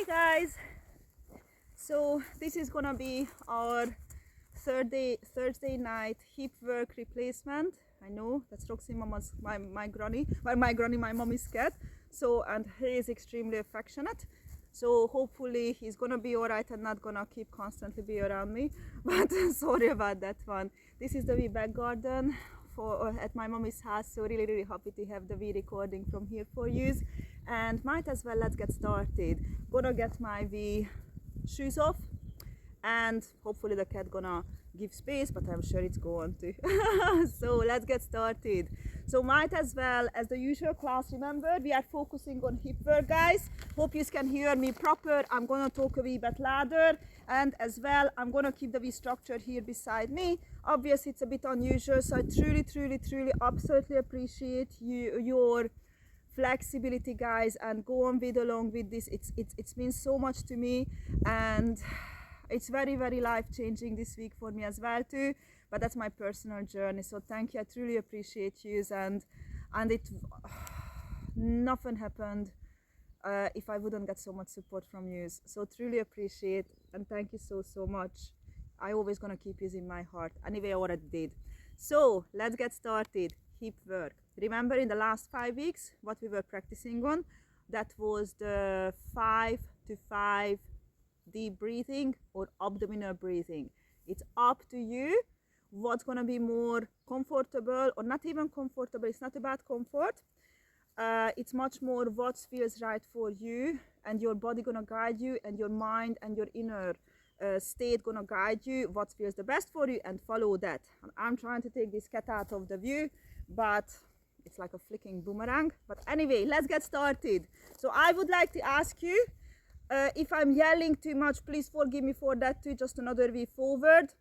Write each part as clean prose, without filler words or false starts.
Guys, so this is gonna be our Thursday night hip work replacement. I know that's Roxy Mama's my granny, my mommy's cat. So, and he is extremely affectionate. So hopefully he's gonna be alright and not gonna keep constantly be around me. But sorry about that one. This is the wee back garden for at my mommy's house. So really happy to have the wee recording from here for you. And might as well let's get started. Gonna get my wee shoes off, and hopefully the cat gonna give space, but I'm sure it's going to. So let's get started. So might as well, as the usual class, remember we are focusing on hip work, guys. Hope you can hear me proper. I'm gonna talk a wee bit louder, and as well I'm gonna keep the wee structure here beside me. Obviously it's a bit unusual, so I truly absolutely appreciate your flexibility, guys, and go on with along with this. It's means so much to me, and it's very life-changing this week for me as well too, but that's my personal journey. So thank you, I truly appreciate you, and it nothing happened if I wouldn't get so much support from you. So truly appreciate, and thank you so much. I always gonna keep you in my heart. Anyway, I already did. So let's get started. Hip work. Remember in the last 5 weeks what we were practicing on? That was the 5 to 5 deep breathing or abdominal breathing. It's up to you what's gonna be more comfortable, or not even comfortable. It's not about comfort. It's much more what feels right for you, and your body gonna guide you, and your mind and your inner state gonna guide you what feels the best for you, and follow that. And I'm trying to take this cat out of the view, but it's like a flicking boomerang. But anyway, let's get started. So I would like to ask you, if I'm yelling too much, please forgive me for that too. Just another way forward,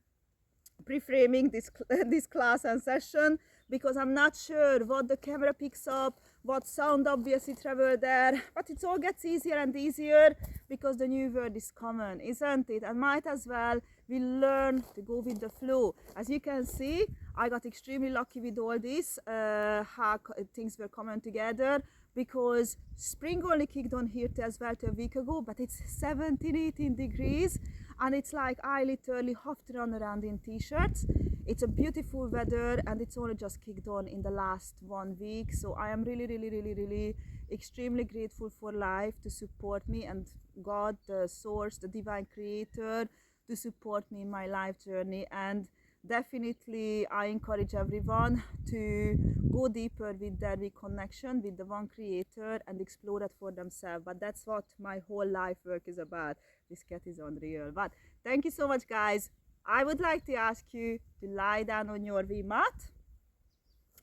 pre-framing this this class and session, because I'm not sure what the camera picks up, what sound obviously travel there, but it all gets easier and easier because the new word is common, isn't it? And might as well we learn to go with the flow. As you can see, I got extremely lucky with all this, how things were coming together, because spring only kicked on here as well a week ago, but it's 17-18 degrees, and it's like I literally have to run around in t-shirts. It's a beautiful weather, and it's only just kicked on in the last 1 week. So I am really extremely grateful for life to support me, and God, the source, the divine creator, to support me in my life journey. And definitely I encourage everyone to go deeper with their connection with the one creator and explore that for themselves. But that's what my whole life work is about. This cat is unreal. But thank you so much, guys. I would like to ask you to lie down on your wee mat,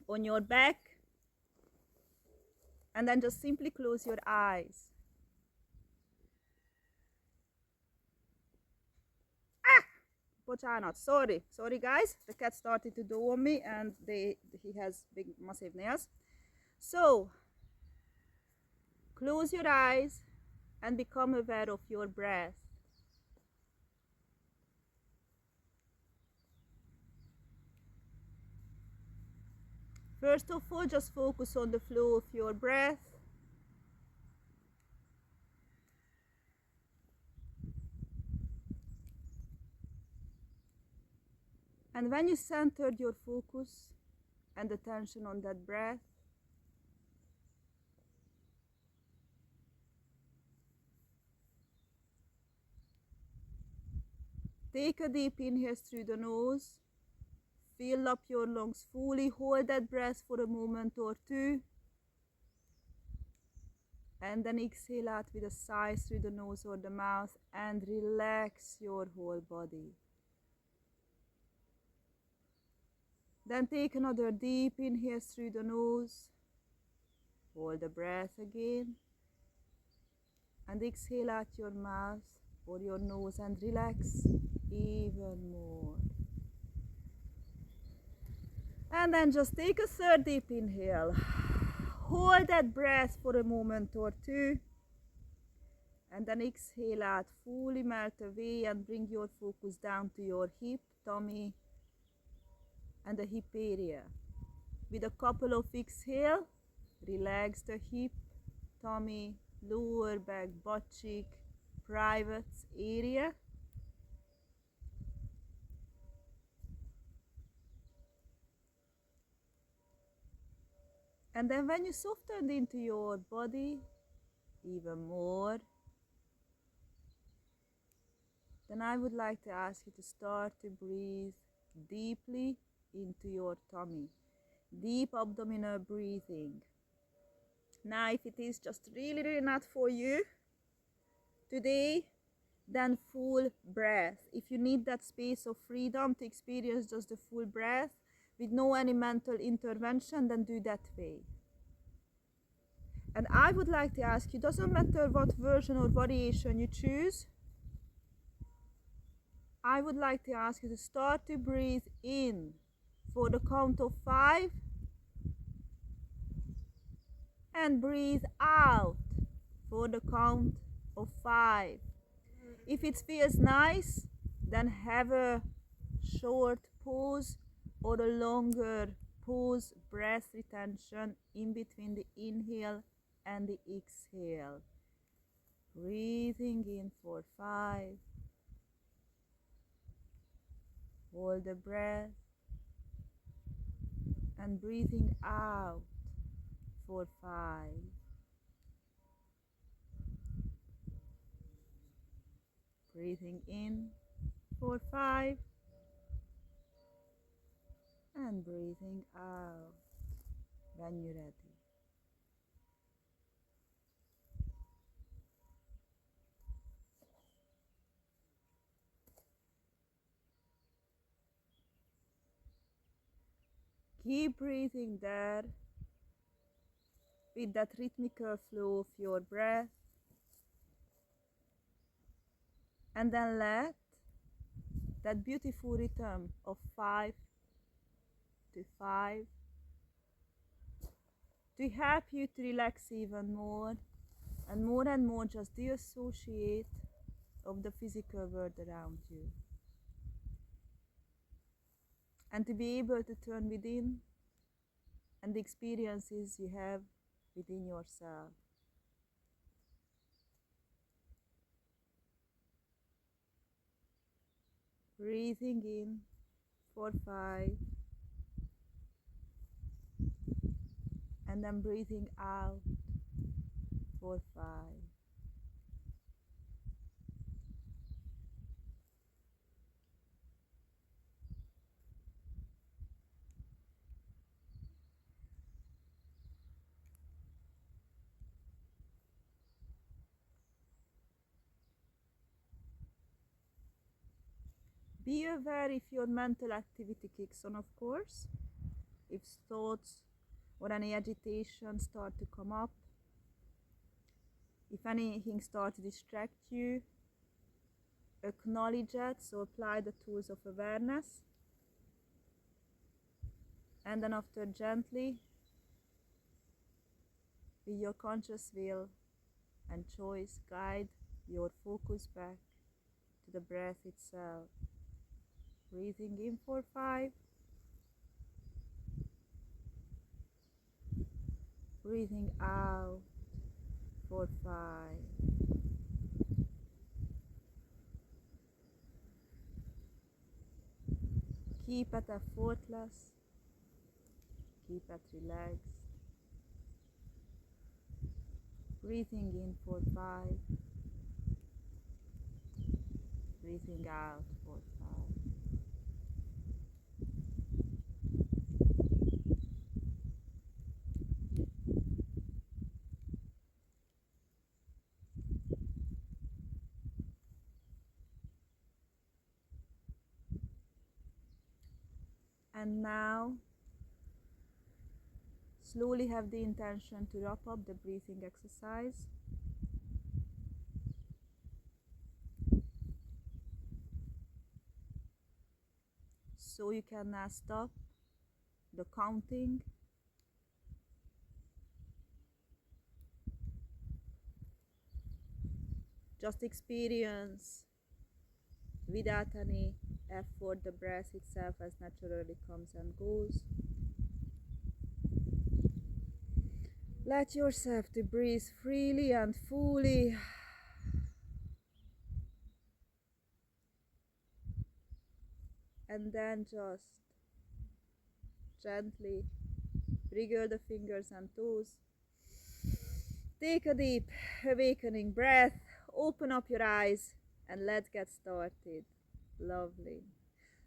on your back, and then just simply close your eyes. Bocsánat, sorry guys, the cat started to do on me, and he has big massive nails. So close your eyes and become aware of your breath. First of all, just focus on the flow of your breath. And when you centered your focus and attention on that breath, take a deep inhale through the nose. Fill up your lungs fully. Hold that breath for a moment or two. And then exhale out with a sigh through the nose or the mouth, and relax your whole body. Then take another deep inhale through the nose. Hold the breath again. And exhale out your mouth or your nose and relax even more. And then just take a third deep inhale. Hold that breath for a moment or two. And then exhale out, fully melt away, and bring your focus down to your hip, tummy, and the hip area. With a couple of exhale, relax the hip, tummy, lower back, butt cheek, private area. And then when you soften into your body even more, then I would like to ask you to start to breathe deeply into your tummy. Deep abdominal breathing. Now, if it is just really not for you today, then full breath. If you need that space of freedom to experience just the full breath with no any mental intervention, then do that way. And I would like to ask you, doesn't matter what version or variation you choose, I would like to ask you to start to breathe in for the count of 5 and breathe out for the count of 5. If it feels nice, then have a short pause or a longer pause, breath retention in between the inhale and the exhale. Breathing in for 5. Hold the breath and breathing out for 5. Breathing in for 5 and breathing out when you're ready. Keep breathing there with that rhythmical flow of your breath, and then let that beautiful rhythm of 5 to 5 to help you to relax even more and more just dissociate of the physical world around you, and to be able to turn within and the experiences you have within yourself. Breathing in for 5 and then breathing out for 5. Be aware if your mental activity kicks on, of course, if thoughts or any agitation start to come up, if anything starts to distract you, acknowledge it, so apply the tools of awareness, and then after gently, with your conscious will and choice, guide your focus back to the breath itself. Breathing in for 5, breathing out for 5. Keep it effortless, keep it relaxed. Breathing in for 5, breathing out for 5. And now, slowly have the intention to wrap up the breathing exercise. So you can now stop the counting. Just experience without any effort the breath itself as naturally comes and goes. Let yourself to breathe freely and fully and then just gently wriggle the fingers and toes. Take a deep awakening breath, open up your eyes, and let's get started. Lovely.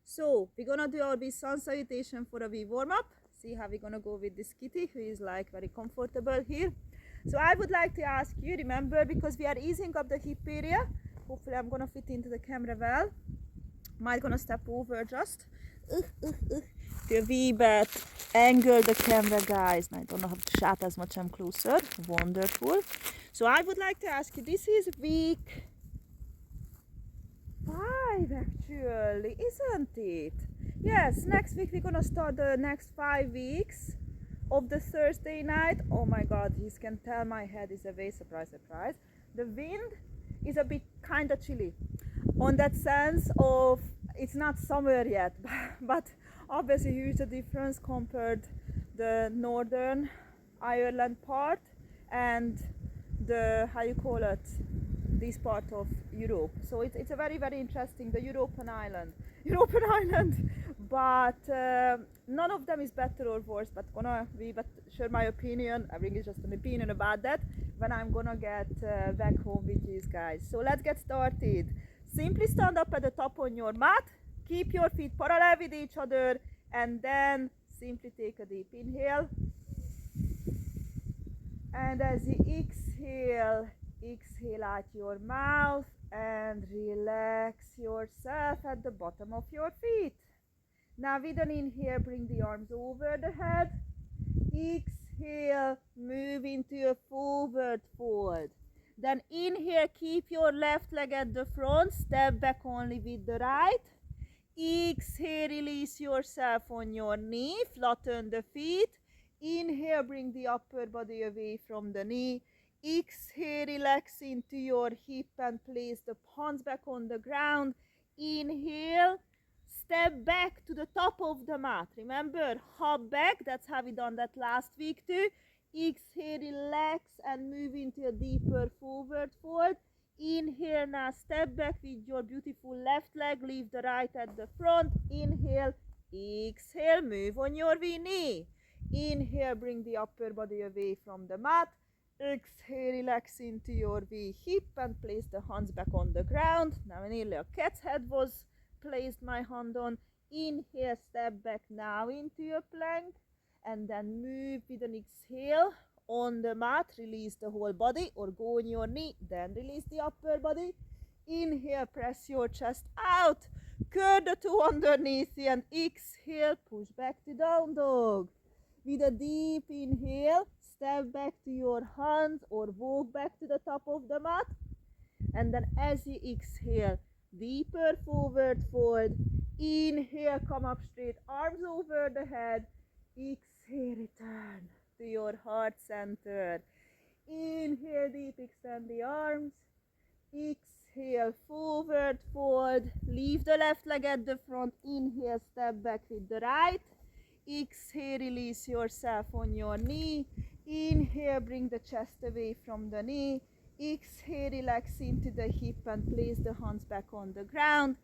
So we're gonna do our wee sun salutation for a wee warm up. See how we're gonna go with this kitty who is like very comfortable here. So I would like to ask you, remember, because we are easing up the hip area, hopefully I'm gonna fit into the camera well. Might gonna step over just to a wee bit, angle the camera, guys. I don't know how to shot as much. I'm closer. Wonderful. So I would like to ask you, this is week 5 actually, isn't it? Yes, next week we're gonna start the next 5 weeks of the Thursday night. Oh my god, you can tell my head is away. Surprise, surprise. The wind is a bit kind of chilly on that sense of it's not summer yet, but obviously huge the difference compared the northern Ireland part and the, how you call it, this part of Europe. So it's a very, very interesting, the European island, but none of them is better or worse, but gonna be, but share my opinion. I think it's just an opinion about that when I'm gonna get back home with these guys. So let's get started. Simply stand up at the top on your mat, keep your feet parallel with each other, and then simply take a deep inhale. And as you exhale, exhale out your mouth and relax yourself at the bottom of your feet. Now with an inhale, bring the arms over the head. Exhale, move into a forward fold. Then inhale, keep your left leg at the front, step back only with the right. Exhale, release yourself on your knee, flatten the feet. Inhale, bring the upper body away from the knee. Exhale, relax into your hip and place the palms back on the ground. Inhale, step back to the top of the mat. Remember, hop back, that's how we done that last week too. Exhale, relax and move into a deeper forward fold. Inhale, now step back with your beautiful left leg, leave the right at the front. Inhale, exhale, move on your knee. Inhale, bring the upper body away from the mat. Exhale, relax into your V hip and place the hands back on the ground. Now nearly a cat's head was placed my hand on. Inhale, step back now into a plank, and then move with an exhale on the mat. Release the whole body or go on your knee, then release the upper body. Inhale, press your chest out, curl the two underneath you, and exhale, push back to down dog. With a deep inhale, step back to your hands or walk back to the top of the mat. And then as you exhale, deeper forward fold. Inhale, come up straight, arms over the head. Exhale, return to your heart center. Inhale, deep, extend the arms. Exhale, forward fold. Leave the left leg at the front. Inhale, step back with the right. Exhale, release yourself on your knee. Inhale, bring the chest away from the knee. Exhale, relax into the hip and place the hands back on the ground.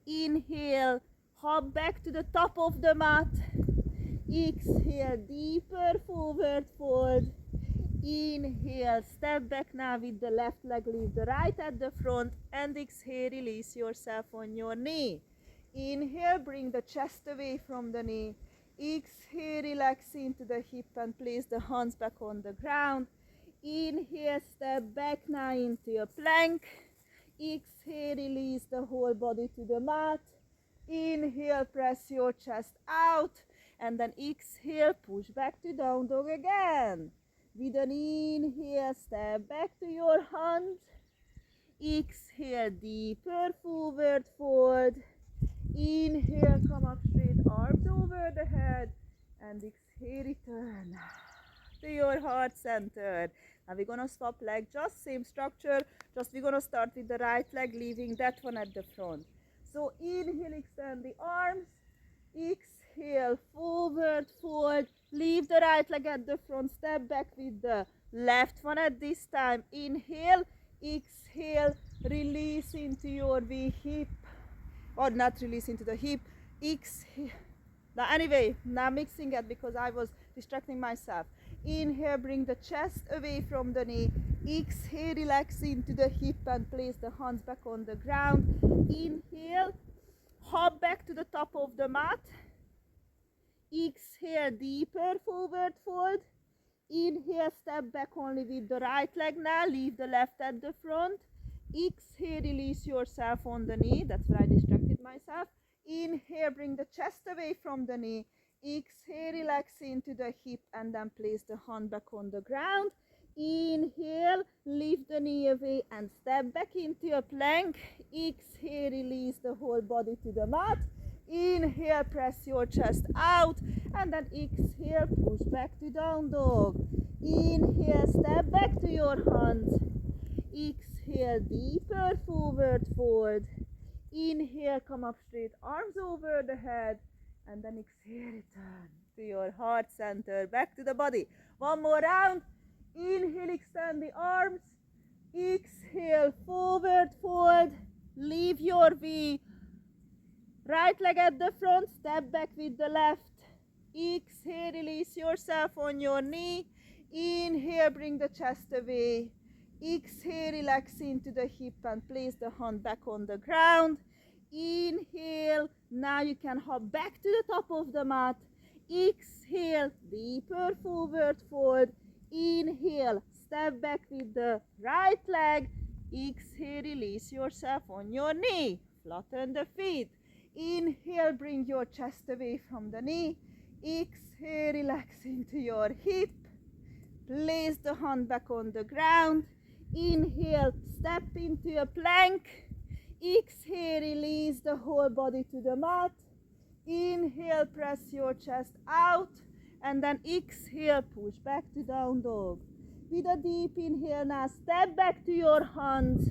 Inhale, hop back to the top of the mat. Exhale, deeper forward fold. Inhale, step back now with the left leg, leave the right at the front, and exhale, release yourself on your knee. Inhale, bring the chest away from the knee. Exhale, relax into the hip and place the hands back on the ground. Inhale, step back now into a plank. Exhale, release the whole body to the mat. Inhale, press your chest out. And then exhale, push back to down dog again. With an inhale, step back to your hands. Exhale, deeper forward fold. Inhale, come up straight, arms over the head. And exhale, return to your heart center. Now we're gonna swap leg, just same structure, just we're gonna start with the right leg, leaving that one at the front. So inhale, extend the arms. Exhale, forward fold. Leave the right leg at the front, step back with the left one at this time. Inhale, exhale, release into your V hip, or not release into the hip. Now anyway, now mixing it because I was distracting myself. Inhale, bring the chest away from the knee. Exhale, relax into the hip and place the hands back on the ground. Inhale, hop back to the top of the mat. Exhale, deeper forward fold. Inhale, step back only with the right leg now. Leave the left at the front. Exhale, release yourself on the knee. That's where I distracted myself. Inhale, bring the chest away from the knee. Exhale, relax into the hip and then place the hand back on the ground. Inhale, lift the knee away and step back into a plank. Exhale, release the whole body to the mat. Inhale, press your chest out and then exhale, push back to down dog. Inhale, step back to your hands. Exhale, deeper forward fold. Inhale, come up straight, arms over the head, and then exhale, return to your heart center, back to the body. One more round. Inhale, extend the arms. Exhale, forward fold. Leave your V. Right leg at the front, step back with the left. Exhale, release yourself on your knee. Inhale, bring the chest away. Exhale, relax into the hip and place the hand back on the ground. Inhale, now you can hop back to the top of the mat. Exhale, deeper forward fold. Inhale, step back with the right leg. Exhale, release yourself on your knee. Flatten the feet. Inhale, bring your chest away from the knee. Exhale, relax into your hip. Place the hand back on the ground. Inhale, step into a plank. Exhale, release the whole body to the mat. Inhale, press your chest out. And then exhale, push back to down dog. With a deep inhale now, step back to your hands.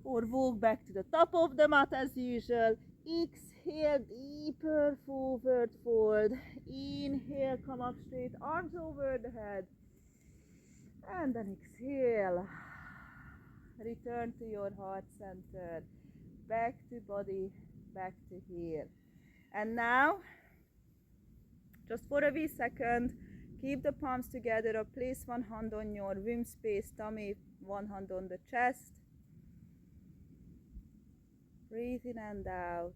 Or walk back to the top of the mat as usual. Exhale, deeper forward fold. Inhale, come up straight, arms over the head. And then exhale. Return to your heart center. Back to body, back to here. And now, just for a wee second, keep the palms together or place one hand on your womb space, tummy, one hand on the chest. Breathe in and out.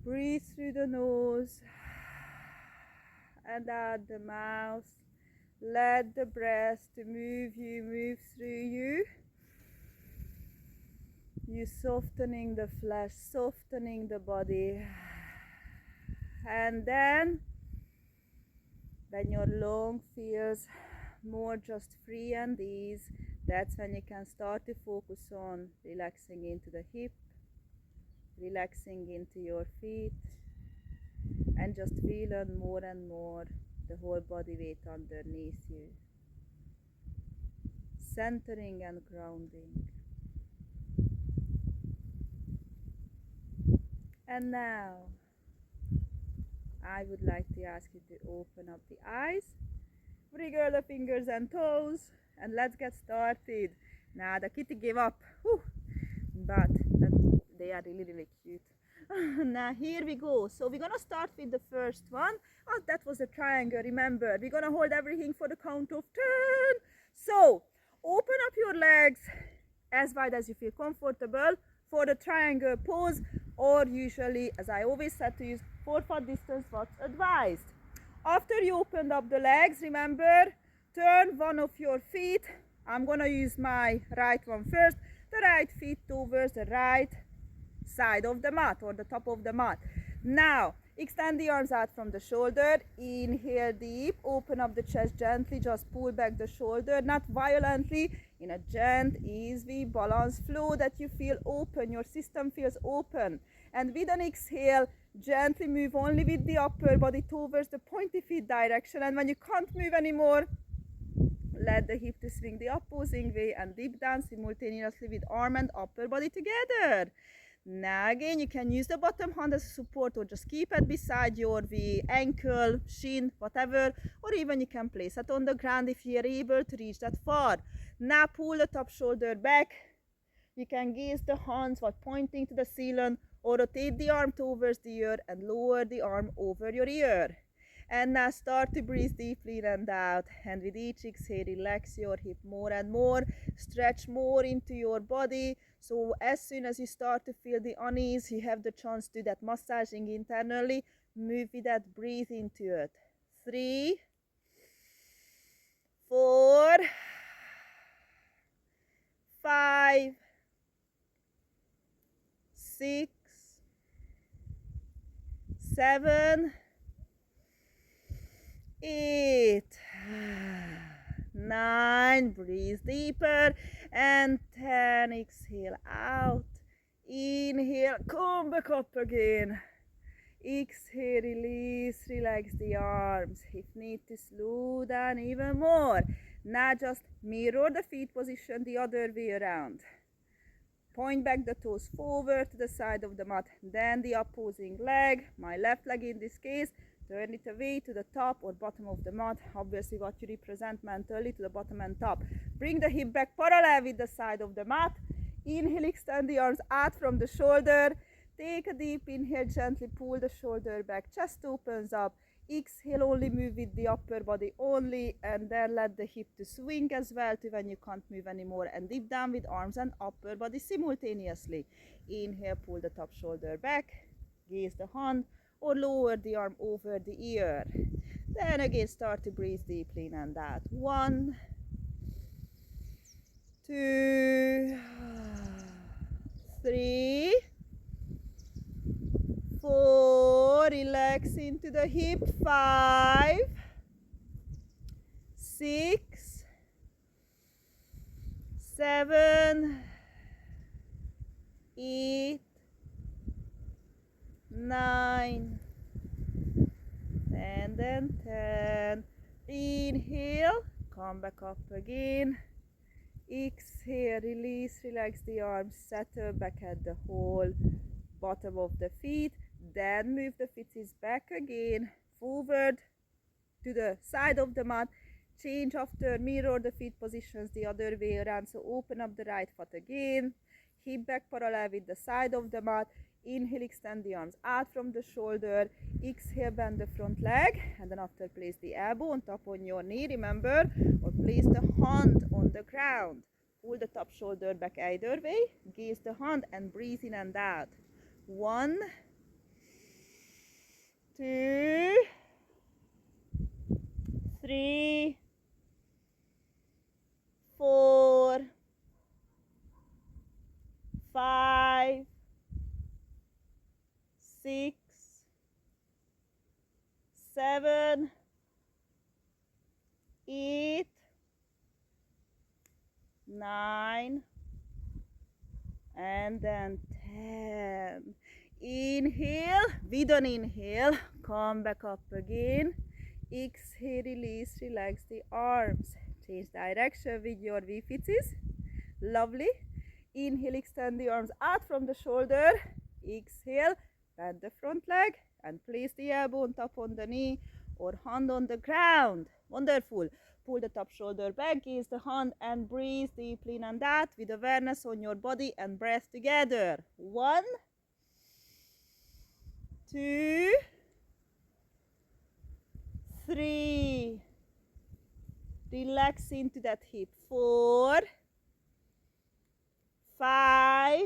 Breathe through the nose and out the mouth. Let the breath to move through you. You softening the flesh, softening the body. And then, when your lung feels more just free and ease, that's when you can start to focus on relaxing into the hip, relaxing into your feet, and just feeling more and more the whole body weight underneath you, centering and grounding. And now I would like to ask you to open up the eyes, wriggle the fingers and toes, and let's get started. Now the kitty gave up, but they are really cute. Now here we go. So we're gonna start with the first one. Oh, that was a triangle, remember. We're gonna hold everything for the count of 10. So open up your legs as wide as you feel comfortable for the triangle pose, or usually, as I always said, to use 4-foot distance, what's advised. After you opened up the legs, remember, turn one of your feet. I'm gonna use my right one first. The right feet towards the right side of the mat or the top of the mat. Now extend the arms out from the shoulder. Inhale deep, open up the chest gently, just pull back the shoulder, not violently, in a gentle, easy, balanced flow that you feel open, your system feels open. And with an exhale, gently move only with the upper body towards the pointy feet direction. And when you can't move anymore, let the hip to swing the opposing way and dip down simultaneously with arm and upper body together. Now again, you can use the bottom hand as support or just keep it beside your ankle, shin, whatever, or even you can place it on the ground if you are able to reach that far. Now pull the top shoulder back, You can gaze the hands while pointing to the ceiling, or rotate the arm towards the ear and lower the arm over your ear. And now start to breathe deeply in and out. And with each exhale, relax your hip more and more. Stretch more into your body. So as soon as you start to feel the unease, you have the chance to do that massaging internally. Move with that, breathe into it. 3, 4, 5, 6, 7, 8, 9, breathe deeper, and 10, exhale out, inhale, come back up again, exhale, release, relax the arms. If need to slow down even more, now just mirror the feet position the other way around. Point back the toes forward to the side of the mat, then the opposing leg, my left leg in this case, turn it away to the top or bottom of the mat, obviously what you represent mentally to the bottom and top. Bring the hip back parallel with the side of the mat. Inhale, extend the arms out from the shoulder. Take a deep inhale, gently pull the shoulder back, chest opens up. Exhale, only move with the upper body only, and then let the hip to swing as well to when you can't move anymore, and dip down with arms and upper body simultaneously. Inhale, pull the top shoulder back, gaze the hand, or lower the arm over the ear. Then again start to breathe deeply in and out. 1, 2, 3, 4, relax into the hip. 5, 6, 7, 8, 9, and then 10. Inhale, come back up again. Exhale, release, relax the arms, settle back at the whole bottom of the feet. Then move the feet back again, forward to the side of the mat. Change after, mirror the feet positions the other way around. So open up the right foot again, hip back parallel with the side of the mat. Inhale, extend the arms out from the shoulder. Exhale, bend the front leg, and then after place the elbow on top on your knee, remember, or place the hand on the ground. Pull the top shoulder back either way, gaze the hand and breathe in and out. 1, 2, 3, 4, 5, 6, 7, 8, 9, and then 10. Inhale, with an inhale, come back up again. Exhale, release, relax the arms. Change direction with your V-fitties. Lovely. Inhale, extend the arms out from the shoulder. Exhale, bend the front leg and place the elbow on top on the knee or hand on the ground. Wonderful. Pull the top shoulder back, gaze the hand and breathe deeply in and out with awareness on your body and breath together. 1, 2, 3. Relax into that hip. 4, 5,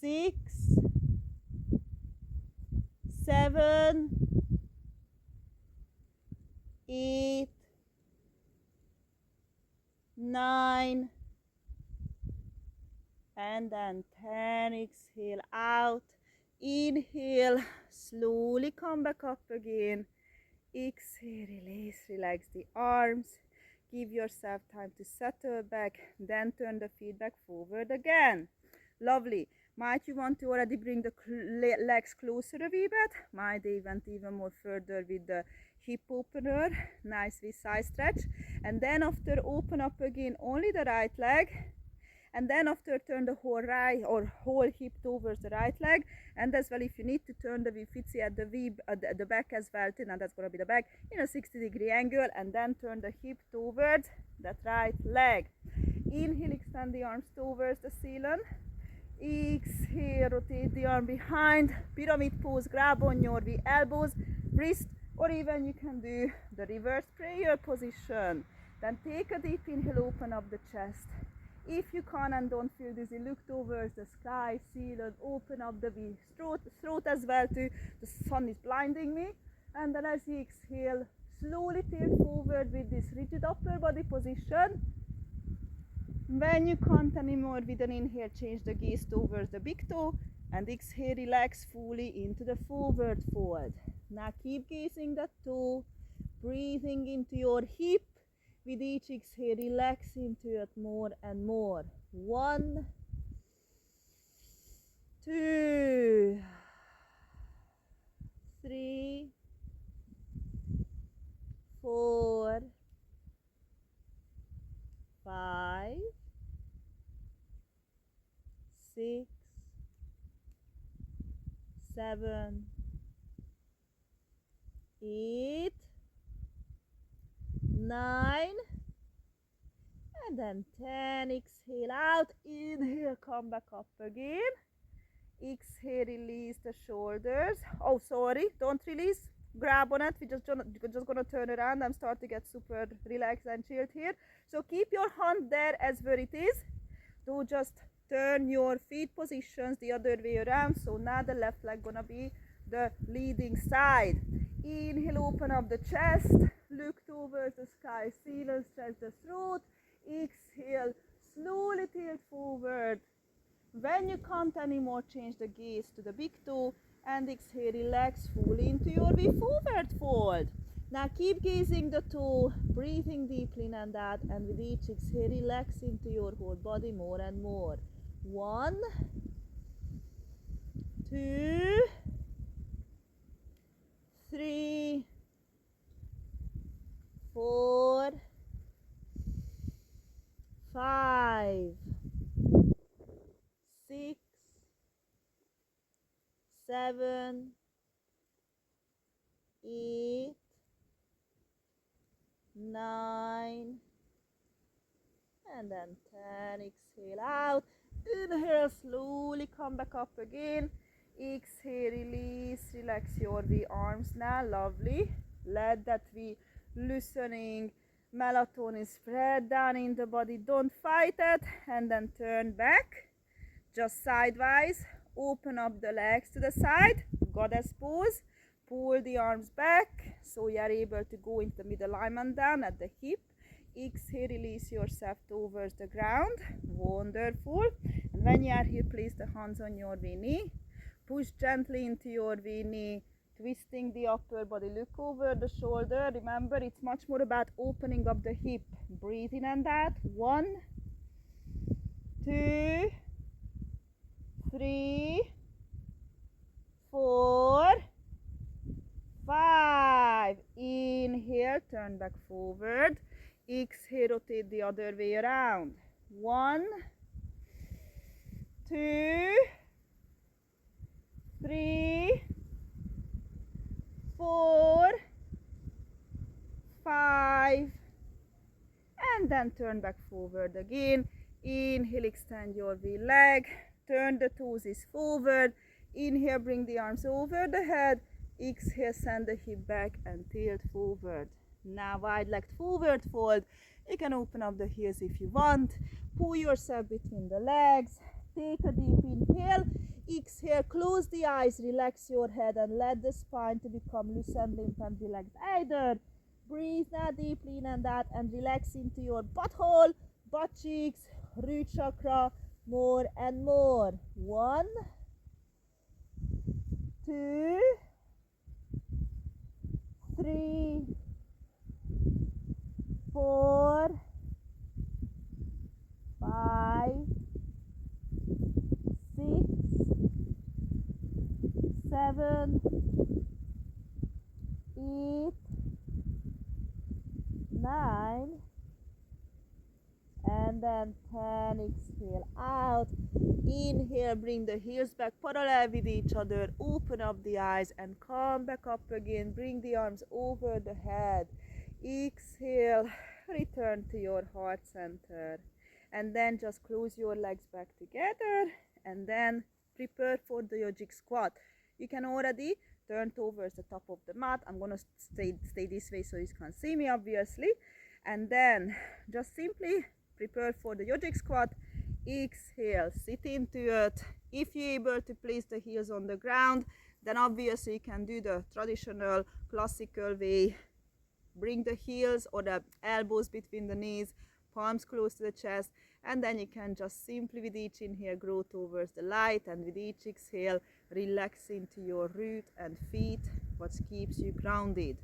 6, 7, 8, 9, and then 10. Exhale out. Inhale, slowly come back up again. Exhale, release, relax the arms. Give yourself time to settle back, then turn the feet back forward again. Lovely. Might you want to already bring the legs closer a wee bit? Might they went even more further with the hip opener. Nice with side stretch. And then after, open up again only the right leg. And then after, turn the whole right or whole hip towards the right leg. And as well, if you need to turn the V-fitzy at the back as well, and that's going to be the back in a 60-degree angle, and then turn the hip towards that right leg. Inhale, extend the arms towards the ceiling. Exhale, rotate the arm behind. Pyramid pose, grab on your elbows, wrist, or even you can do the reverse prayer position. Then take a deep inhale, open up the chest. If you can and don't feel dizzy, look towards the sky, ceiling, open up the throat as well too. The sun is blinding me. And then as you exhale, slowly tilt forward with this rigid upper body position. When you can't anymore, with an inhale, change the gaze towards the big toe, and exhale, relax fully into the forward fold. Now keep gazing the toe, breathing into your hip. With each exhale, relax into it more and more. 1, 2, 3, 4, 5, 6, 7, 8, 9, and then 10. Exhale out, inhale, come back up again. Exhale, release the shoulders. Oh, sorry, don't release. Grab on it. We're just gonna turn around. I'm starting to get super relaxed and chilled here. So keep your hand there as where it is. Do just turn your feet positions the other way around. So now the left leg gonna be the leading side. Inhale, open up the chest. Look towards the sky, ceiling, stretch the throat. Exhale, slowly tilt forward. When you can't anymore, change the gaze to the big toe and exhale, relax fully into your forward fold. Now keep gazing the toe, breathing deeply in and out, and with each exhale, relax into your whole body more and more. 1, 2, 3, 4, 5, 6, 7, 8, 9, and then 10. Exhale out. Inhale, slowly come back up again. Exhale, release, relax your arms now. Lovely. Let that loosening melatonin spread down in the body. Don't fight it. And then turn back. Just sidewise. Open up the legs to the side. Goddess pose. Pull the arms back so you are able to go into middle alignment down at the hip. Exhale, release yourself towards the ground. Wonderful. And when you are here, place the hands on your knee. Push gently into your knee, twisting the upper body. Look over the shoulder. Remember, it's much more about opening up the hip. Breathe in and out. 1, 2, 3, 4, 5. Inhale, turn back forward. Exhale, rotate the other way around. 1, 2, 3, 4, 5, and then turn back forward again. Inhale, extend your leg. Turn the toes forward. Inhale, bring the arms over the head. Exhale, send the hip back and tilt forward. Now wide-legged forward fold. You can open up the heels if you want. Pull yourself between the legs. Take a deep inhale. Exhale, close the eyes, relax your head and let the spine to become loose and limp and relaxed. Either breathe now deeply in and out and relax into your butthole, butt cheeks, root chakra, more and more. 1, 2, 3, 4, 5, 6, 7, 8, 9, and then 10. Exhale out. Inhale, bring the heels back parallel with each other. Open up the eyes and come back up again. Bring the arms over the head. Exhale, return to your heart center. and then just close your legs back together, and then prepare for the yogic squat. You can already turn towards the top of the mat. I'm gonna stay this way so you can see me, obviously, and then just simply prepare for the yogic squat. Exhale, sit into it. If you're able to place the heels on the ground, then obviously you can do the traditional classical way. Bring the heels or the elbows between the knees, palms close to the chest, and then you can just simply with each inhale grow towards the light, and with each exhale relax into your root and feet, what keeps you grounded.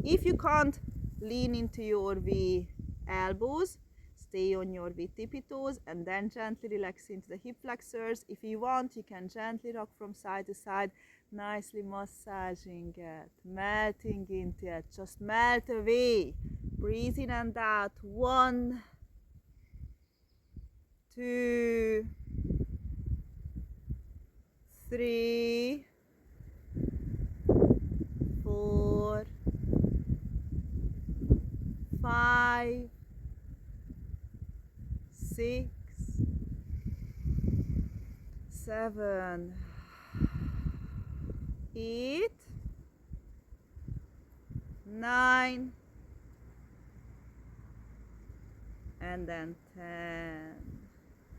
If you can't lean into your V elbows, stay on your V tippy toes and then gently relax into the hip flexors. If you want, you can gently rock from side to side, nicely massaging it, melting into it. Just melt away. Breathe in and out. 1, 2, 3, 4, 5, 6, 7, 8, 9, and then 10.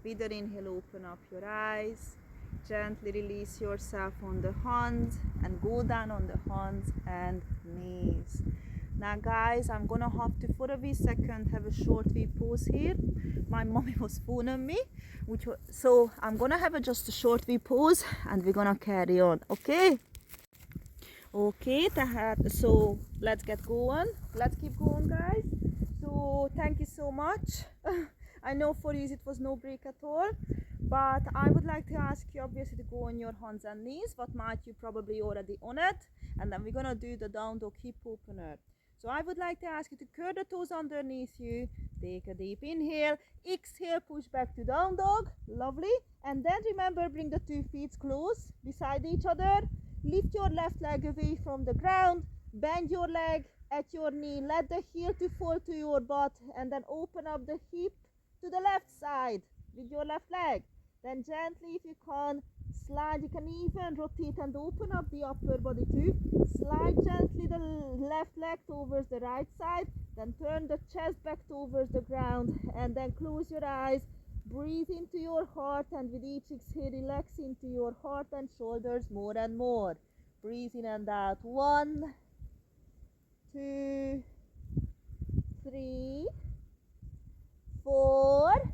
With an inhale, open up your eyes. Gently release yourself on the hands and go down on the hands and knees. Now guys, I'm gonna have to for a wee second have a short wee pause here. My mommy was phoning me, so I'm gonna have just a short wee pause and we're gonna carry on, okay? Okay, so let's get going. Let's keep going, guys. So thank you so much. I know for you it was no break at all, but I would like to ask you obviously to go on your hands and knees, what might you probably already on it, and then we're gonna do the down dog hip opener. So I would like to ask you to curl the toes underneath you, take a deep inhale, exhale, push back to down dog, lovely, and then remember bring the 2 feet close beside each other, lift your left leg away from the ground, bend your leg at your knee, let the heel to fall to your butt, and then open up the hip to the left side with your left leg. Then gently, if you can, slide. You can even rotate and open up the upper body too. Slide gently the left leg towards the right side, then turn the chest back towards the ground, and then close your eyes. Breathe into your heart, and with each exhale relax into your heart and shoulders more and more. Breathe in and out. 1, 2, 3, 4,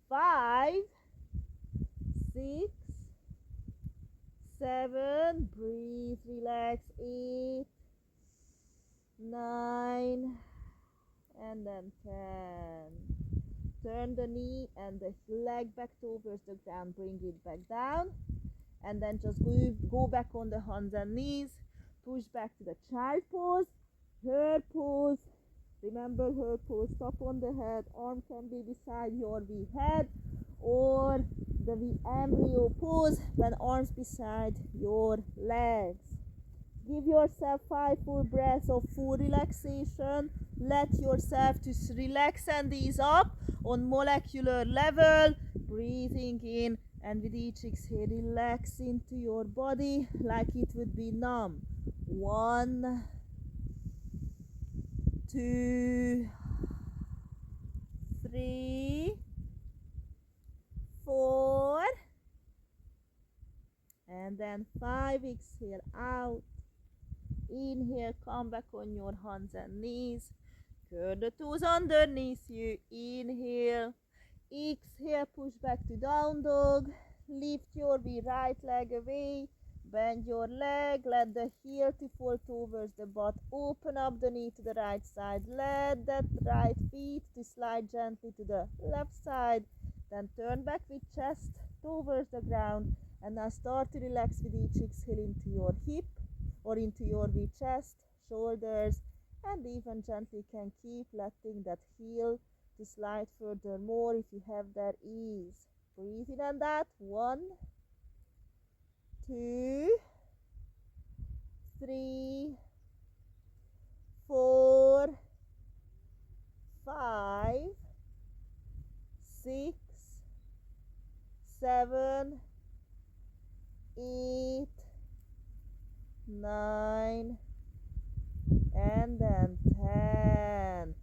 5, 6, 7, breathe, relax, 8, 9, and then 10. Turn the knee and the leg back towards the ground, bring it back down, and then just go back on the hands and knees, push back to the child pose, her pose. Remember her pose, top on the head, arm can be beside your V head, or the V embryo pose when arms beside your legs. Give yourself 5 full breaths of full relaxation. Let yourself to relax and ease up on molecular level. Breathing in, and with each exhale relax into your body like it would be numb. 1, 2, 3, 4, and then 5. Exhale out. Inhale, come back on your hands and knees. Curl the toes underneath you. Inhale. Exhale, push back to down dog. Lift your right leg away. Bend your leg. Let the heel to fall towards the butt. Open up the knee to the right side. Let that right feet to slide gently to the left side. Then turn back with chest towards the ground. And now start to relax with each exhale into your hip or into your chest, shoulders, and even gently can keep letting that heel to slide further more if you have that ease. Breathe in and out. 1, 2, 3, 4, 5, 7, 8, 9, and then 10.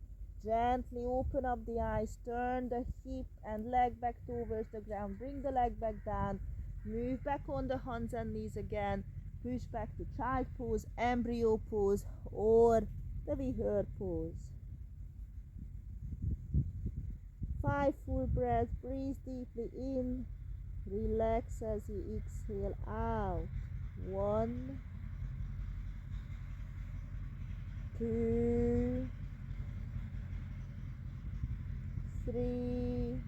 Gently open up the eyes, turn the hip and leg back towards the ground, bring the leg back down, move back on the hands and knees again, push back to child pose, embryo pose, or the vihr pose. 5 full breaths, breathe deeply in, relax as you exhale out. 1, 2, 3,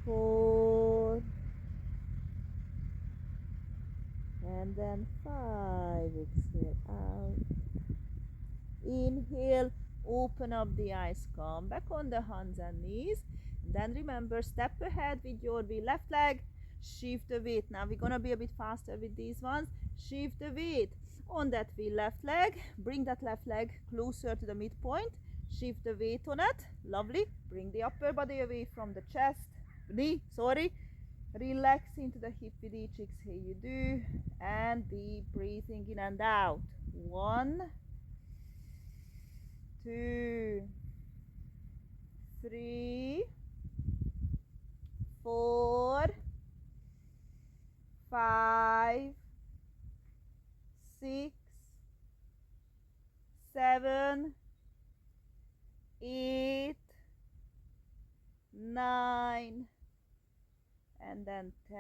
4, and then 5. Exhale out. Inhale, open up the eyes, come back on the hands and knees. And then remember, step ahead with your left leg, shift the weight. Now we're gonna be a bit faster with these ones. Shift the weight on that left leg, bring that left leg closer to the midpoint, shift the weight on it. Lovely. Bring the upper body away from the knee, relax into the hip with each exhale you do, and deep breathing in and out. 1, 2, 3, 4, 5, 6, 7, 8, 9, and then 10.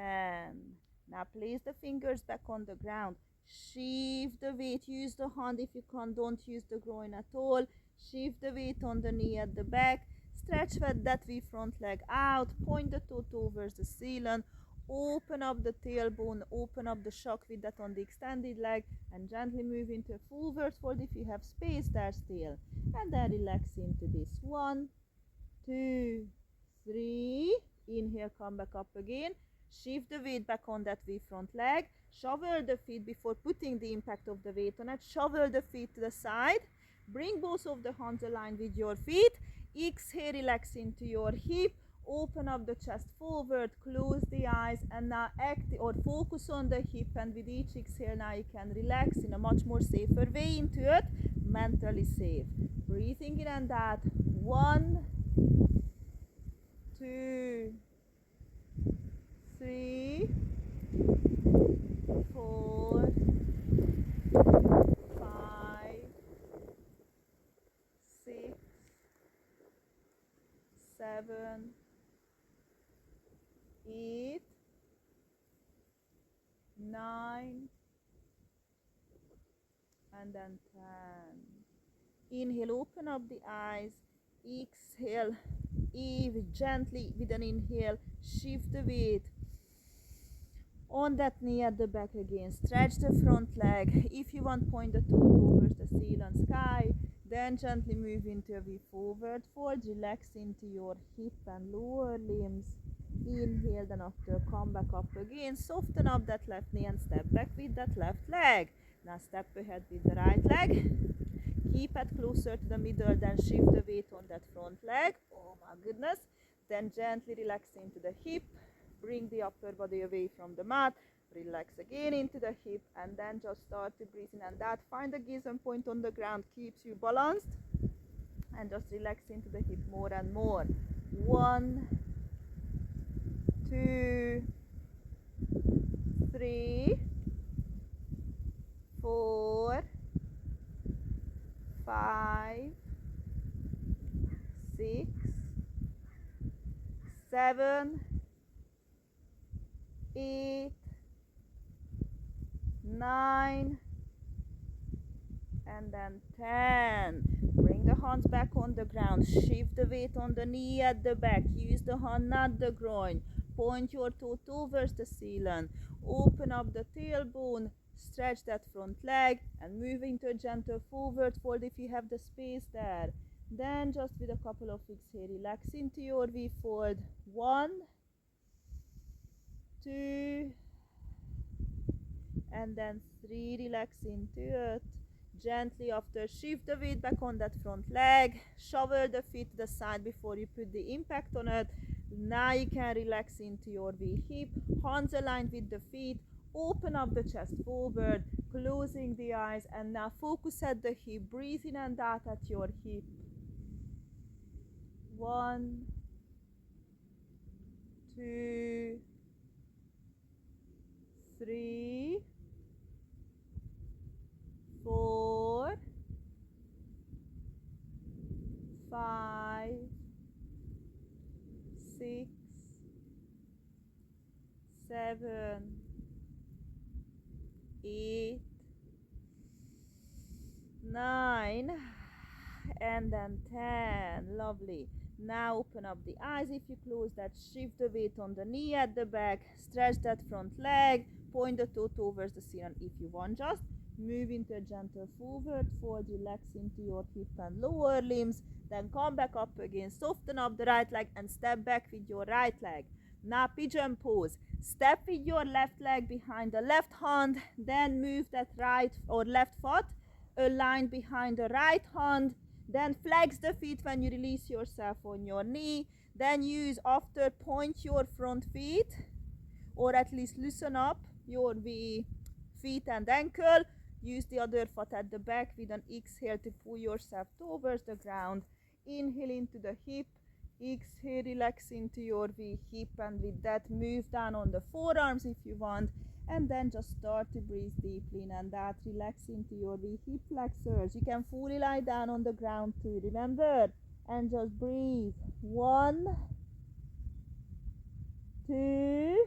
Now place the fingers back on the ground. Shift the weight. Use the hand if you can. Don't use the groin at all. Shift the weight on the knee at the back. Stretch that V front leg out. Point the toe towards the ceiling. Open up the tailbone. Open up the shock with that on the extended leg. And gently move into a forward fold if you have space there still. And then relax into this. 1, 2, 3. Inhale, come back up again. Shift the weight back on that V front leg. Shovel the feet before putting the impact of the weight on it. Shovel the feet to the side. Bring both of the hands aligned with your feet. Exhale, relax into your hip. Open up the chest forward, close the eyes, and now focus on the hip. And with each exhale, now you can relax in a much more safer way into it. Mentally safe. Breathing in and out. 1, 2, 3, 4, 5, 6, 7, 8, 9, and then 10. Inhale, open up the eyes. Exhale, gently with an inhale, shift the weight on that knee at the back again. Stretch the front leg. If you want, point the toe towards the ceiling sky. Then gently move into a V forward fold. Relax into your hip and lower limbs. Inhale, then after come back up again. Soften up that left knee and step back with that left leg. Now step ahead with the right leg. Keep it closer to the middle, then shift the weight on that front leg. Oh my goodness. Then gently relax into the hip. Bring the upper body away from the mat. Relax again into the hip, and then just start to breathe in and out. Find the gaze and point on the ground, keeps you balanced. And just relax into the hip more and more. 1, 2, 3, 4, 5, 6, 7, 8, 9, and then 10. Bring the hands back on the ground. Shift the weight on the knee at the back. Use the hand, not the groin. Point your toe towards the ceiling. Open up the tailbone. Stretch that front leg and move into a gentle forward fold if you have the space there. Then just with a couple of exhale, relax into your V fold. 1, 2, and then 3. Relax into it. Gently after, shift the weight back on that front leg. Shovel the feet to the side before you put the impact on it. Now you can relax into your V hip, hands aligned with the feet, open up the chest forward, closing the eyes, and now focus at the hip, breathe in and out at your hip. 1, 2, 3, 4, 5, 6, 7, 8, 9, and then 10. Lovely. Now open up the eyes. If you close that, shift the weight on the knee at the back, stretch that front leg, point the toe towards the ceiling if you want. Just move into a gentle forward fold, relax into your hip and lower limbs, then come back up again, soften up the right leg and step back with your right leg. Now pigeon pose. Step with your left leg behind the left hand, then move that right or left foot aligned behind the right hand, then flex the feet when you release yourself on your knee, then use after point your front feet or at least loosen up your feet and ankle. Use the other foot at the back with an exhale to pull yourself towards the ground. Inhale into the hip, exhale, relax into your V hip, and with that move down on the forearms if you want, and then just start to breathe deeply in and out, relax into your V hip flexors. You can fully lie down on the ground too, remember, and just breathe. 1, 2,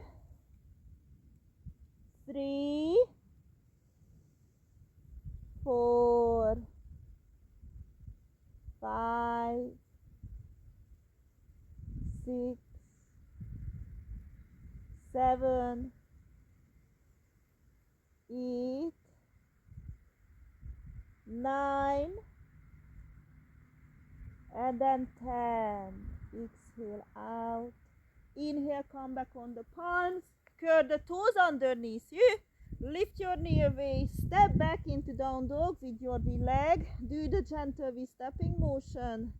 3, 4, 5, 6, 7, 8, 9, and then 10. Exhale out. Inhale, come back on the palms. Curl the toes underneath you. Lift your knee away. Step back into down dog with your V leg. Do the gentle V stepping motion.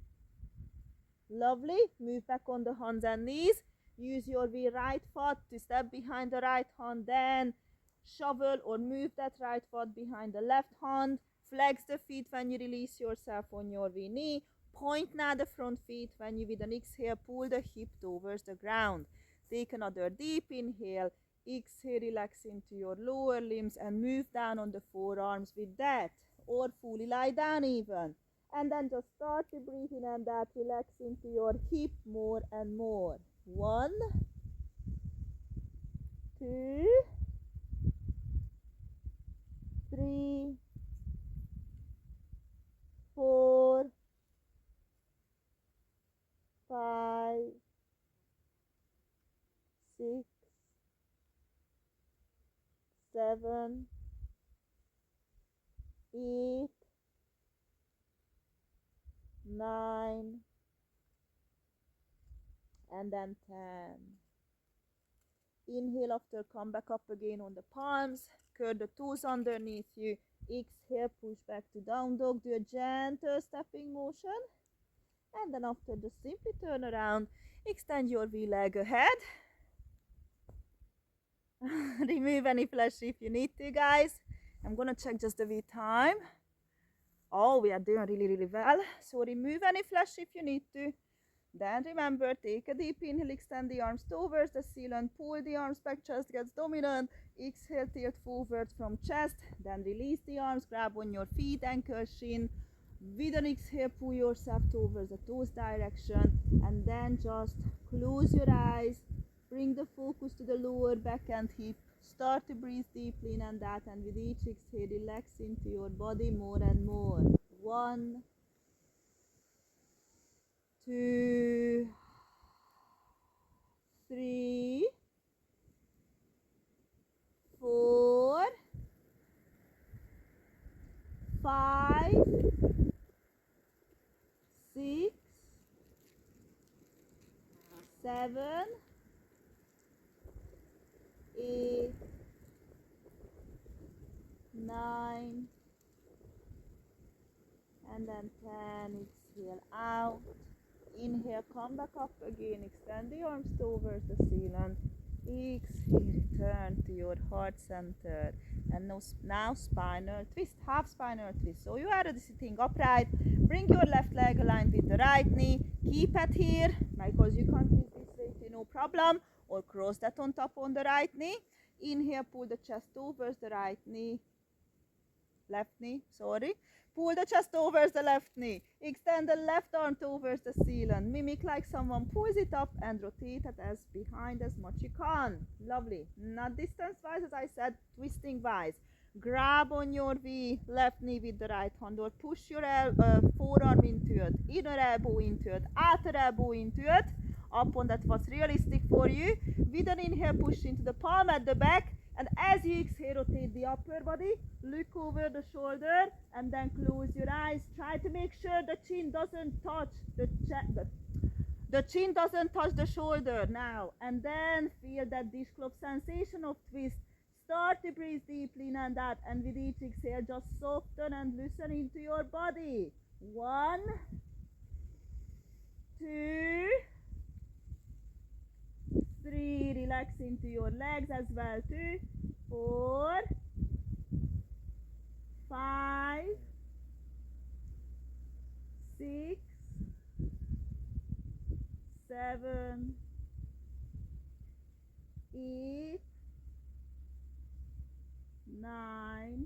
Lovely. Move back on the hands and knees. Use your V right foot to step behind the right hand. Then shovel or move that right foot behind the left hand. Flex the feet when you release yourself on your V knee. Point now the front feet when you with an exhale pull the hip towards the ground. Take another deep inhale. Exhale, relax into your lower limbs and move down on the forearms with that, or fully lie down even. And then just start to breathe in and out, relax into your hip more and more. 1, 2, 3, 4, 5, 6, 7, 8, 9, and then 10. Inhale after, come back up again on the palms, curl the toes underneath you. Exhale, push back to down dog, do a gentle stepping motion. And then after, just simply turn around, extend your V leg ahead. Remove any flesh if you need to, guys. I'm gonna check just the V time. Oh, we are doing really well. So remove any flesh if you need to. Then remember, take a deep inhale, extend the arms towards the ceiling, pull the arms back, chest gets dominant. Exhale, tilt forward from chest, then release the arms, grab on your feet, ankle, shin. With an exhale, pull yourself towards the toes direction, and then just close your eyes. Bring the focus to the lower back and hip. Start to breathe deeply in and out, and with each exhale, relax into your body more and more. 1, 2, 3, 4, 5, 6, 7, 8, 9, and then 10. Exhale out. Inhale, come back up again. Extend the arms towards the ceiling. Exhale, return to your heart center. And now spinal twist, half spinal twist. So you are sitting upright. Bring your left leg aligned with the right knee. Keep it here because you can't twist this way, no problem. Or cross that on top on the right knee. Inhale, pull the chest towards the right knee. Left knee, sorry. Pull the chest towards the left knee. Extend the left arm towards the ceiling. Mimic like someone pulls it up and rotate it as behind as much you can. Lovely. Not distance wise, as I said, twisting wise. Grab on your V, left knee with the right hand, or push your forearm into it, inner elbow into it, outer elbow into it. Up on that what's realistic for you. With an inhale, push into the palm at the back. And as you exhale, rotate the upper body, look over the shoulder, and then close your eyes. Try to make sure the chin doesn't touch the chin doesn't touch the shoulder now. And then feel that dishcloth sensation of twist. Start to breathe deeply in and out, and with each exhale, just soften and loosen into your body. 1, 2, 3, relax into your legs as well, 2, 4, 5, 6, 7, 8, 9,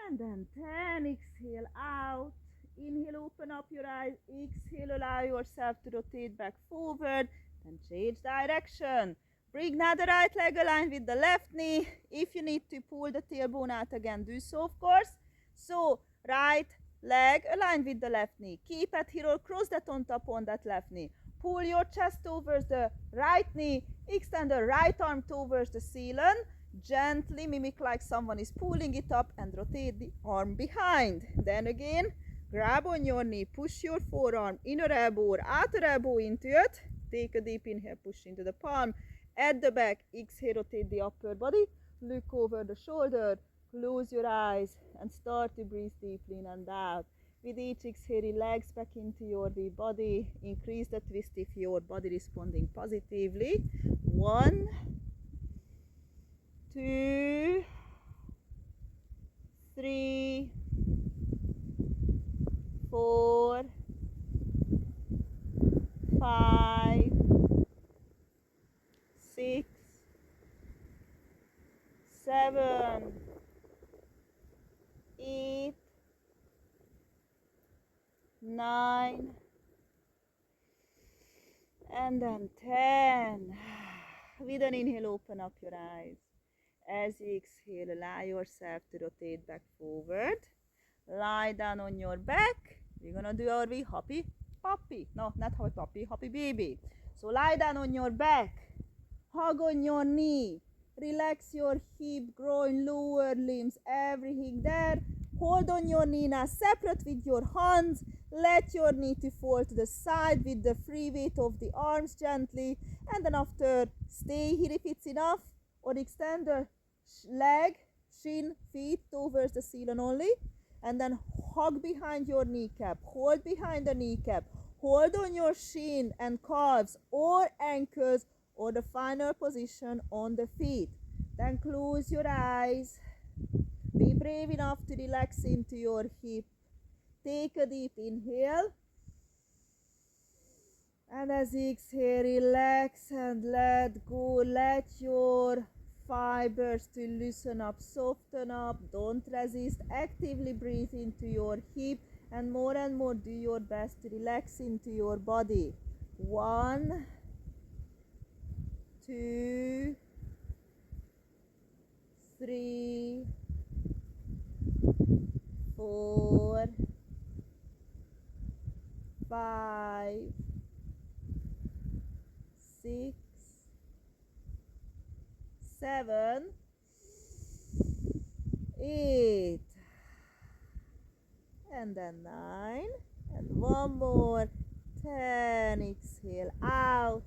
and then 10. Exhale out. Inhale, open up your eyes. Exhale, allow yourself to rotate back forward. Then change direction. Bring now the right leg aligned with the left knee. If you need to pull the tailbone out again, do so, of course. So, right leg aligned with the left knee. Keep it here or cross that on top on that left knee. Pull your chest towards the right knee. Extend the right arm towards the ceiling. Gently mimic like someone is pulling it up and rotate the arm behind. Then again, grab on your knee, push your forearm, inner elbow or outer elbow into it. Take a deep inhale, push into the palm. At the back, exhale, rotate the upper body. Look over the shoulder, close your eyes, and start to breathe deeply in and out. With each exhale, relax back into your body. Increase the twist if your body responding positively. 1, 2, 3, 4, 5, 6, 7, 8, 9, and then 10. With an inhale, open up your eyes. As you exhale, allow yourself to rotate back forward. Lie down on your back. We're gonna do our hoppy puppy. No, not hoppy puppy, hoppy baby. So lie down on your back. Hug on your knee. Relax your hip, groin, lower limbs, everything there. Hold on your knee now, separate with your hands. Let your knee to fall to the side with the free weight of the arms gently. And then after, stay here if it's enough. Or extend the leg, shin, feet towards the ceiling only. And then hug behind your kneecap. Hold behind the kneecap. Hold on your shin and calves or ankles or the final position on the feet. Then close your eyes. Be brave enough to relax into your hip. Take a deep inhale. And as you exhale, relax and let go. Let your fibers to loosen up, soften up. Don't resist. Actively breathe into your hip and more do your best to relax into your body. 1, 2, 3, 4, 5, 6, 7, 8, and then 9, and one more, 10. Exhale out.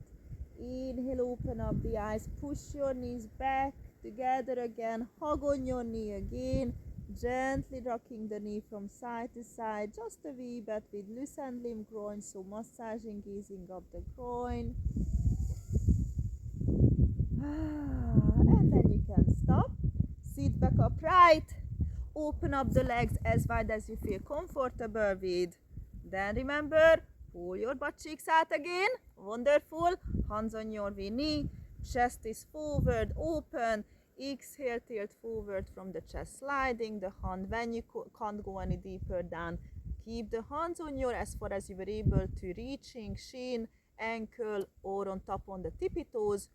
Inhale, open up the eyes, push your knees back together again, hug on your knee again. Gently rocking the knee from side to side, just a wee bit with loosened limb groin, so massaging, easing up the groin. And then you can stop, sit back upright, open up the legs as wide as you feel comfortable with. Then remember, pull your butt cheeks out again. Wonderful. Hands on your knee. Chest is forward, open. Exhale, tilt forward from the chest, sliding the hand. When you can't go any deeper down, keep the hands on your as far as you were able to, reaching shin, ankle, or on top on the tippy toes.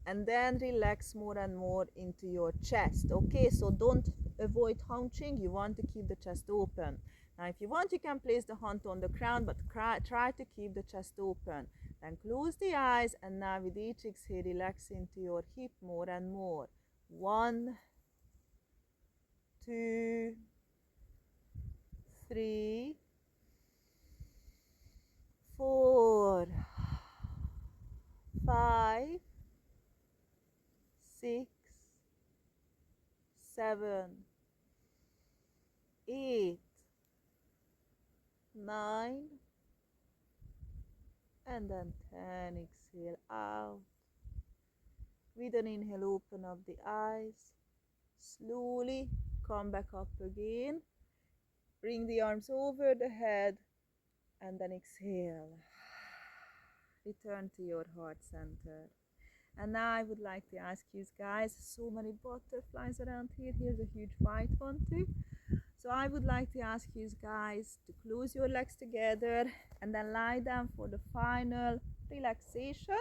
And then relax more and more into your chest. Okay, so don't avoid hunching. You want to keep the chest open. Now if you want, you can place the hand on the ground, but try to keep the chest open. Then close the eyes, and now with each exhale, relax into your hip more and more. 1, 2, 3, 4, 5, 6, 7, 8, 9, and then 10. Exhale out. With an inhale, open up the eyes. Slowly come back up again. Bring the arms over the head, and then exhale. Return to your heart center. And now I would like to ask you guys, so many butterflies around here. Here's a huge white one too. So I would like to ask you guys to close your legs together and then lie down for the final relaxation.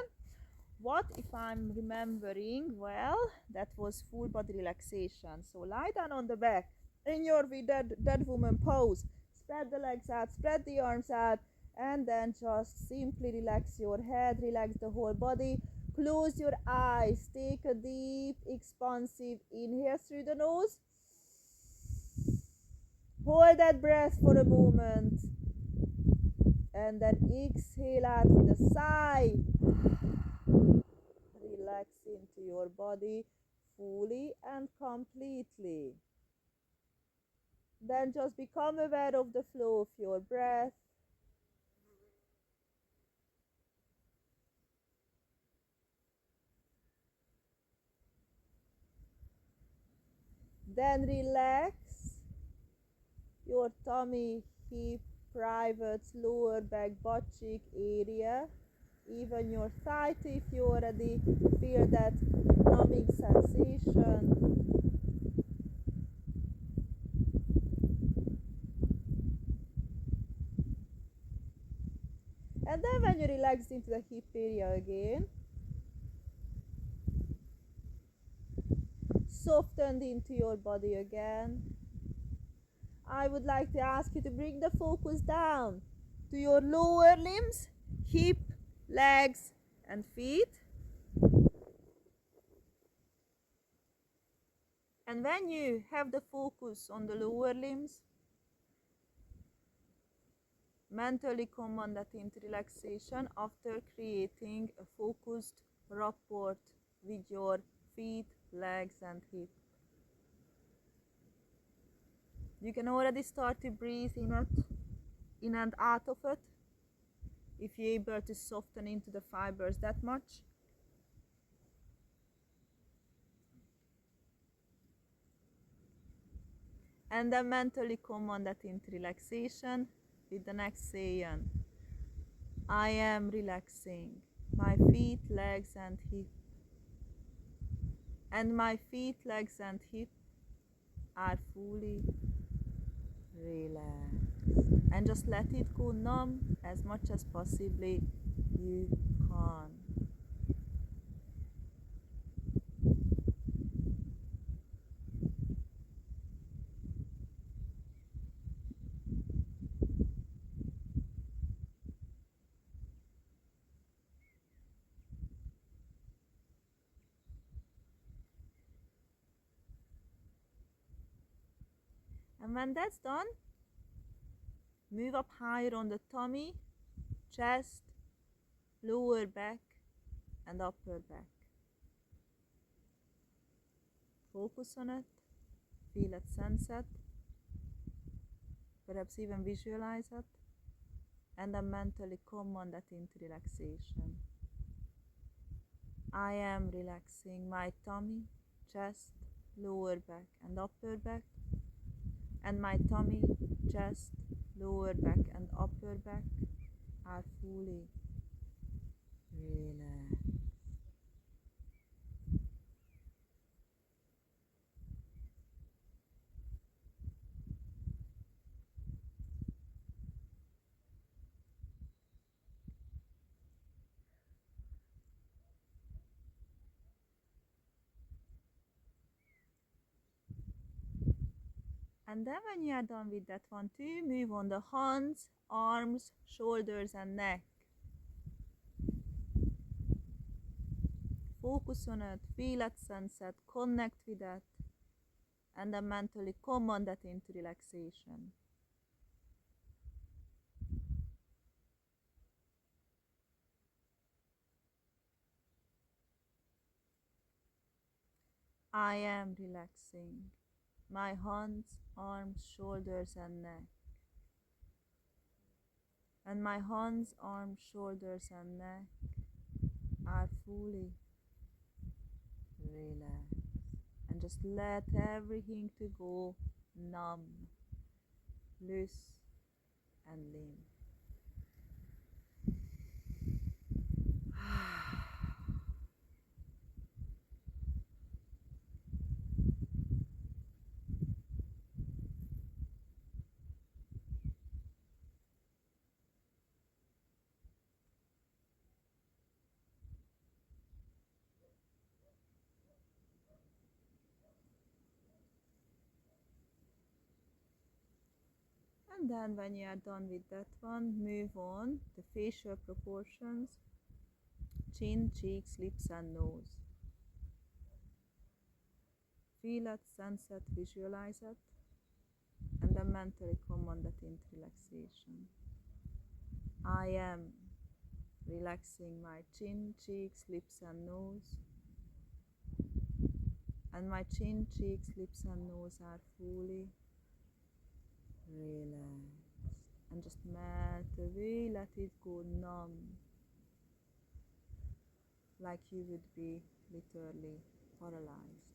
What if I'm remembering? Well, that was full body relaxation. So lie down on the back in your dead woman pose. Spread the legs out, spread the arms out, and then just simply relax your head, relax the whole body. Close your eyes. Take a deep, expansive inhale through the nose. Hold that breath for a moment. And then exhale out with a sigh. Relax into your body fully and completely. Then just become aware of the flow of your breath. Then relax your tummy, hip, privates, lower back, butt cheek area, even your thigh if you already feel that numbing sensation. And then when you relax into the hip area again, softened into your body again, I would like to ask you to bring the focus down to your lower limbs, hip, legs, and feet. And when you have the focus on the lower limbs, mentally command that into relaxation after creating a focused rapport with your feet, legs, and hip. You can already start to breathe in and out of it if you're able to soften into the fibers that much. And then mentally command that into relaxation with the next saying. I am relaxing my feet, legs, and hip. And my feet, legs, and hip are fully relaxed. And just let it go numb as much as possibly you can. And when that's done, move up higher on the tummy, chest, lower back, and upper back. Focus on it. Feel it, sense it, perhaps even visualize it, and then mentally command it into relaxation. I am relaxing my tummy, chest, lower back and upper back, and my tummy, chest, lower back and upper back are fully relaxed. And then when you are done with that one too, move on the hands, arms, shoulders and neck. Focus on it, feel it, sense it, connect with it, and then mentally command it into relaxation. I am relaxing my hands, arms, shoulders and neck. And my hands, arms, shoulders and neck are fully relaxed. And just let everything to go numb, loose and limp. And then when you are done with that one, move on the facial proportions, chin, cheeks, lips and nose. Feel it, sense it, visualize it, and then mentally command it into relaxation. I am relaxing my chin, cheeks, lips and nose. And my chin, cheeks, lips and nose are fully relaxed. And just melt away, let it go numb. Like you would be literally paralyzed.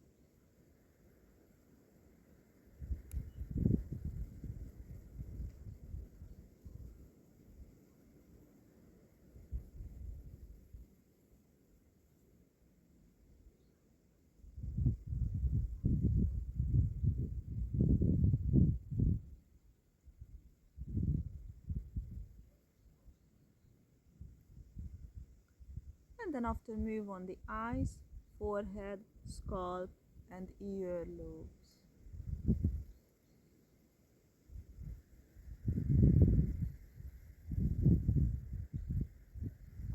And then after move on the eyes, forehead, scalp and ear lobes.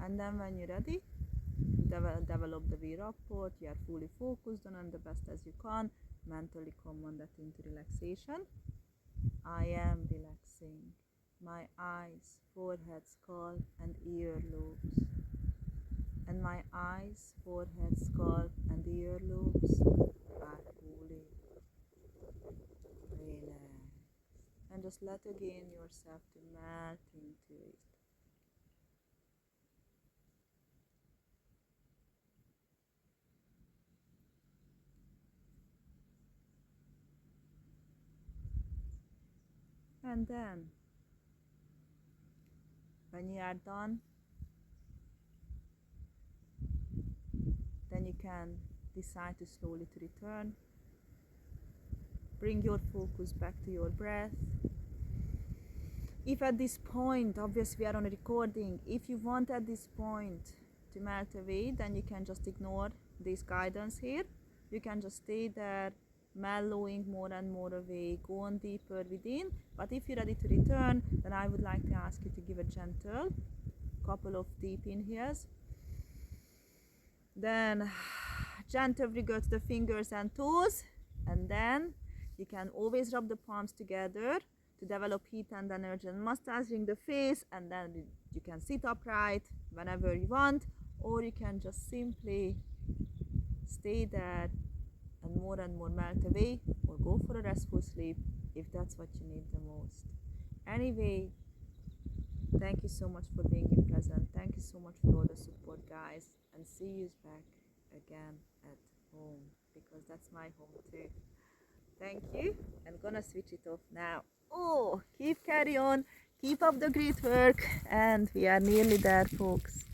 And then when you're ready, develop the V-rapport, you are fully focused on the best as you can, mentally command that into relaxation. I am relaxing my eyes, forehead, scalp and ear lobes. And my eyes, forehead, scalp and ear lobes are fully relaxed. And just let again yourself to melt into it. And then when you are done, then you can decide to slowly to return. Bring your focus back to your breath. If at this point, obviously we are on a recording, if you want at this point to melt away, then you can just ignore this guidance here. You can just stay there, mellowing more and more away, go on deeper within. But if you're ready to return, then I would like to ask you to give a gentle couple of deep inhales. Then gentle wriggle the fingers and toes, and then you can always rub the palms together to develop heat and energy and massaging the face, and then you can sit upright whenever you want, or you can just simply stay there and more melt away, or go for a restful sleep if that's what you need the most. Anyway, thank you so much for being in present. Thank you so much for all the support, guys, and see you back again at home, because that's my home too. Thank you. I'm gonna switch it off now. Oh, carry on, keep up the great work, and we are nearly there, folks.